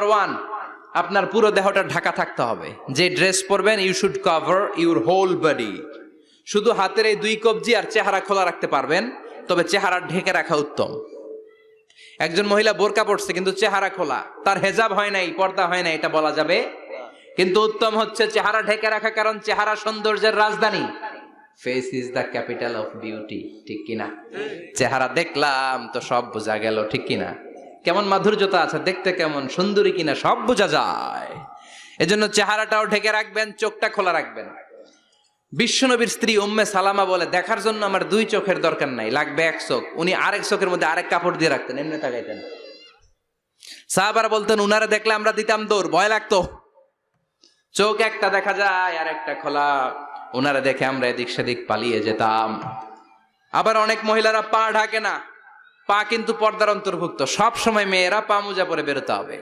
One, আপনার পুরো দেহটা ঢাকা থাকতে হবে। যে ড্রেস পরবেন you should cover your whole body. শুধু হাতের এই 2 কবজি আর চেহারা খোলা রাখতে পারবেন, তবে চেহারা ঢেকে রাখা উত্তম। একজন মহিলা বোরকা পড়ছে কিন্তু চেহারা খোলা, তার হেজাব হয় নাই, পর্দা হয় নাই, এটা বলা যাবে? কিন্তু উত্তম হচ্ছে চেহারা ঢেকে রাখা, কারণ চেহারা সৌন্দর্যের রাজধানী। Face is the capital of beauty, ঠিক কিনা? চেহারা দেখলাম তো সব বোঝা গেল, ঠিক কিনা? কেমন মাধুর্যতা আছে, দেখতে কেমন সুন্দরী কিনা সব বোঝা যায়। এজন্য চেহারাটাও ঢেকে রাখবেন, চোখটা খোলা রাখবেন। বিশ্বনবীর স্ত্রী উম্মে সালামা বলে, দেখার জন্য আমার 2 চোখের দরকার নাই, লাগবে 1 চোখ। উনি আরেক চোখের মধ্যে আরেক কাপড় দিয়ে রাখতেন, এমনি তাকাইতেন। সাহাবারা বলতেন, উনারে দেখলে আমরা দিতাম দৌড়, ভয় লাগতো। চোখ একটা দেখা যায় আর একটা খোলা, ওনারা দেখে আমরা এদিক সেদিক পালিয়ে যেতাম। আবার অনেক মহিলারা পা ঢাকে না, পা কিন্তু পর্দার অন্তর্ভুক্ত। সব সময় মেয়েরা পা মোজা পরে বেরোতে হবে।